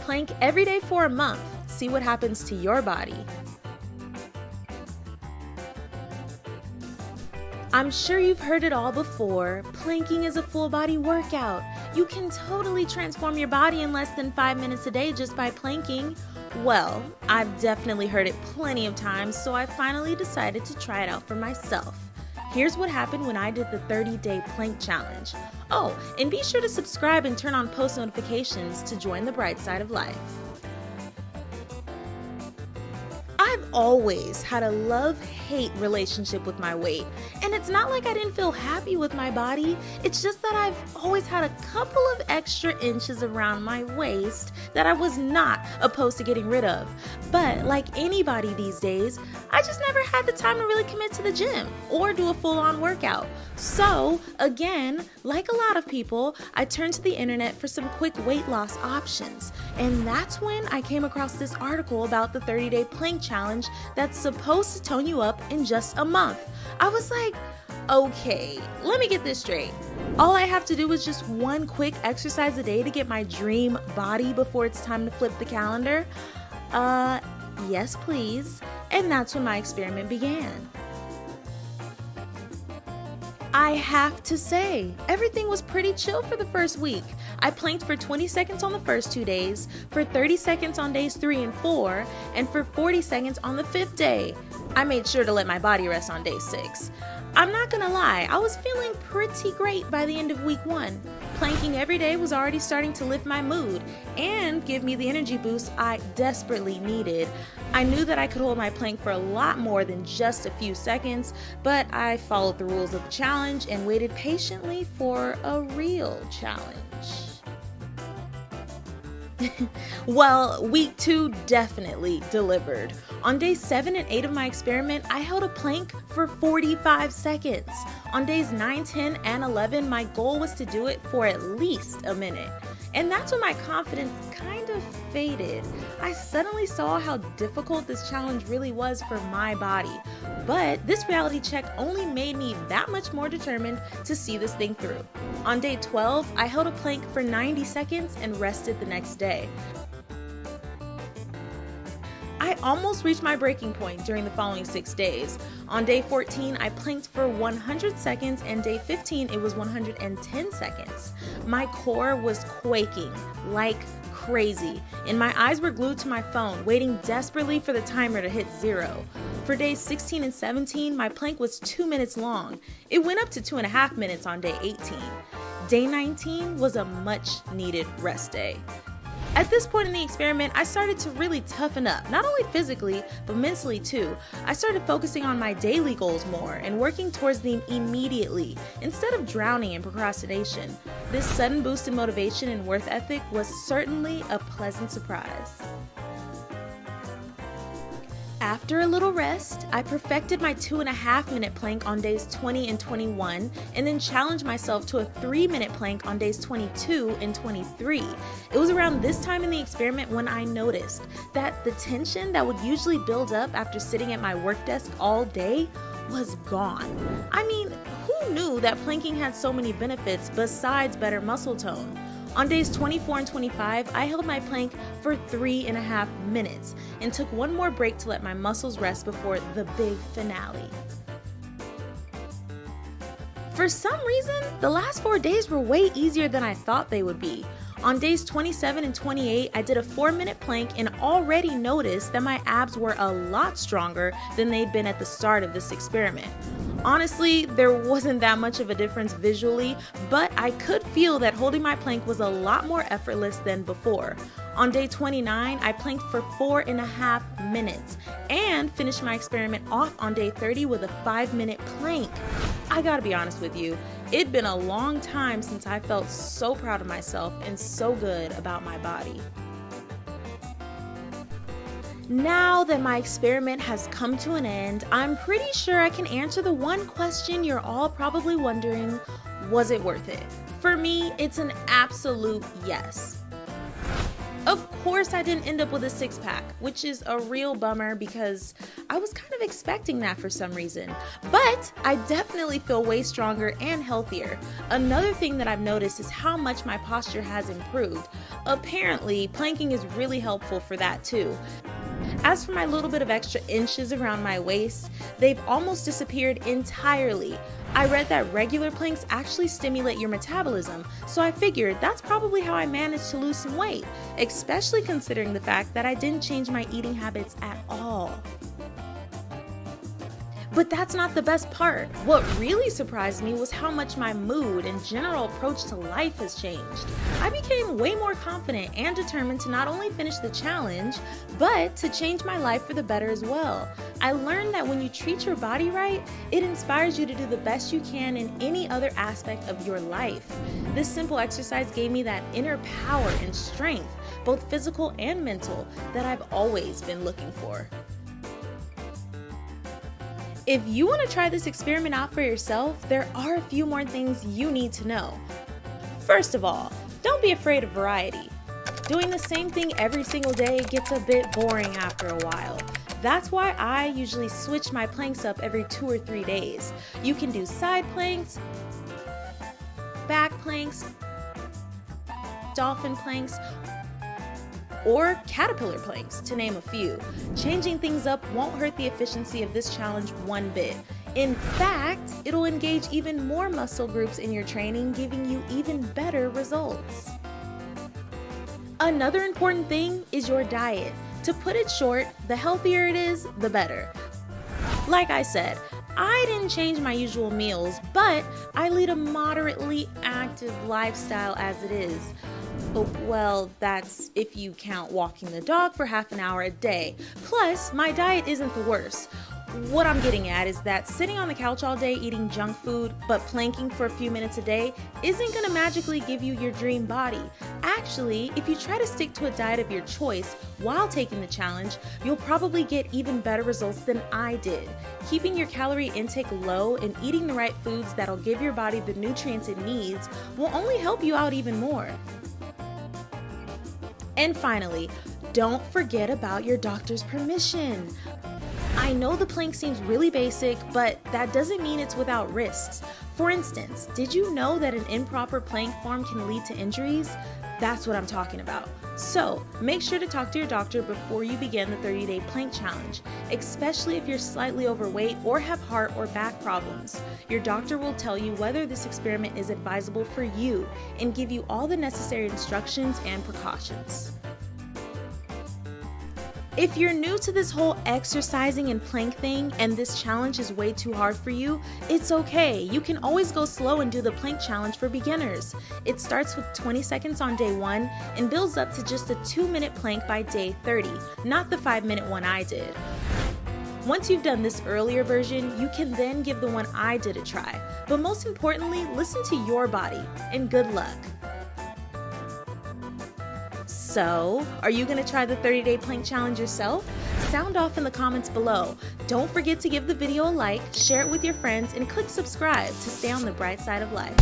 plank every day for a month. See what happens to your body. I'm sure you've heard it all before. Planking is a full body workout. You can totally transform your body in less than 5 minutes a day just by planking. Well, I've definitely heard it plenty of times, so I finally decided to try it out for myself. Here's what happened when I did the 30-day plank challenge. Oh, and be sure to subscribe and turn on post notifications to join the bright side of life. I've always had a love-hate relationship with my weight, and it's not like I didn't feel happy with my body. It's just that I've always had a couple of extra inches around my waist that I was not opposed to getting rid of. But like anybody these days, I just never had the time to really commit to the gym or do a full-on workout. So again, like a lot of people, I turned to the internet for some quick weight loss options. And that's when I came across this article about the 30-day plank challenge that's supposed to tone you up in just a month. I was like, okay, let me get this straight. All I have to do is just one quick exercise a day to get my dream body before it's time to flip the calendar? Yes please. And that's when my experiment began. I have to say, everything was pretty chill for the first week. I planked for 20 seconds on the first 2 days, for 30 seconds on days 3 and 4, and for 40 seconds on the 5th day. I made sure to let my body rest on day 6. I'm not gonna lie, I was feeling pretty great by the end of week 1. Planking every day was already starting to lift my mood and give me the energy boost I desperately needed. I knew that I could hold my plank for a lot more than just a few seconds, but I followed the rules of the challenge and waited patiently for a real challenge. Well, week 2 definitely delivered. On days 7 and 8 of my experiment, I held a plank for 45 seconds. On days 9, 10, and 11, my goal was to do it for at least a minute. And that's when my confidence kind of faded. I suddenly saw how difficult this challenge really was for my body. But this reality check only made me that much more determined to see this thing through. On day 12, I held a plank for 90 seconds and rested the next day. I almost reached my breaking point during the following 6 days. On day 14, I planked for 100 seconds, and day 15, it was 110 seconds. My core was quaking like crazy, and my eyes were glued to my phone, waiting desperately for the timer to hit 0. For days 16 and 17, my plank was 2 minutes long. It went up to 2.5 minutes on day 18. Day 19 was a much needed rest day. At this point in the experiment, I started to really toughen up, not only physically, but mentally too. I started focusing on my daily goals more and working towards them immediately, instead of drowning in procrastination. This sudden boost in motivation and work ethic was certainly a pleasant surprise. After a little rest, I perfected my 2.5-minute plank on days 20 and 21, and then challenged myself to a 3-minute plank on days 22 and 23. It was around this time in the experiment when I noticed that the tension that would usually build up after sitting at my work desk all day was gone. I mean, who knew that planking had so many benefits besides better muscle tone? On days 24 and 25, I held my plank for 3.5 minutes and took one more break to let my muscles rest before the big finale. For some reason, the last 4 days were way easier than I thought they would be. On days 27 and 28, I did a 4-minute plank and already noticed that my abs were a lot stronger than they'd been at the start of this experiment. Honestly, there wasn't that much of a difference visually, but I could feel that holding my plank was a lot more effortless than before. On day 29, I planked for 4.5 minutes and finished my experiment off on day 30 with a 5-minute plank. I gotta be honest with you, it'd been a long time since I felt so proud of myself and so good about my body. Now that my experiment has come to an end, I'm pretty sure I can answer the one question you're all probably wondering: was it worth it? For me, it's an absolute yes. Of course, I didn't end up with a six-pack, which is a real bummer because I was kind of expecting that for some reason. But I definitely feel way stronger and healthier. Another thing that I've noticed is how much my posture has improved. Apparently, planking is really helpful for that too. As for my little bit of extra inches around my waist, they've almost disappeared entirely. I read that regular planks actually stimulate your metabolism, so I figured that's probably how I managed to lose some weight, especially considering the fact that I didn't change my eating habits at all. But that's not the best part. What really surprised me was how much my mood and general approach to life has changed. I became way more confident and determined to not only finish the challenge, but to change my life for the better as well. I learned that when you treat your body right, it inspires you to do the best you can in any other aspect of your life. This simple exercise gave me that inner power and strength, both physical and mental, that I've always been looking for. If you want to try this experiment out for yourself, there are a few more things you need to know. First of all, don't be afraid of variety. Doing the same thing every single day gets a bit boring after a while. That's why I usually switch my planks up every 2 or 3 days. You can do side planks, back planks, dolphin planks, or caterpillar planks, to name a few. Changing things up won't hurt the efficiency of this challenge one bit. In fact, it'll engage even more muscle groups in your training, giving you even better results. Another important thing is your diet. To put it short, the healthier it is, the better. Like I said, I didn't change my usual meals, but I lead a moderately active lifestyle as it is. Well, that's if you count walking the dog for half an hour a day. Plus, my diet isn't the worst. What I'm getting at is that sitting on the couch all day eating junk food, but planking for a few minutes a day isn't going to magically give you your dream body. Actually, if you try to stick to a diet of your choice while taking the challenge, you'll probably get even better results than I did. Keeping your calorie intake low and eating the right foods that'll give your body the nutrients it needs will only help you out even more. And finally, don't forget about your doctor's permission. I know the plank seems really basic, but that doesn't mean it's without risks. For instance, did you know that an improper plank form can lead to injuries? That's what I'm talking about. So, make sure to talk to your doctor before you begin the 30-day plank challenge, especially if you're slightly overweight or have heart or back problems. Your doctor will tell you whether this experiment is advisable for you and give you all the necessary instructions and precautions. If you're new to this whole exercising and plank thing and this challenge is way too hard for you, it's okay. You can always go slow and do the plank challenge for beginners. It starts with 20 seconds on day 1 and builds up to just a 2-minute plank by day 30, not the 5-minute one I did. Once you've done this earlier version, you can then give the one I did a try. But most importantly, listen to your body, and good luck. So, are you going to try the 30-day plank challenge yourself? Sound off in the comments below. Don't forget to give the video a like, share it with your friends, and click subscribe to stay on the bright side of life.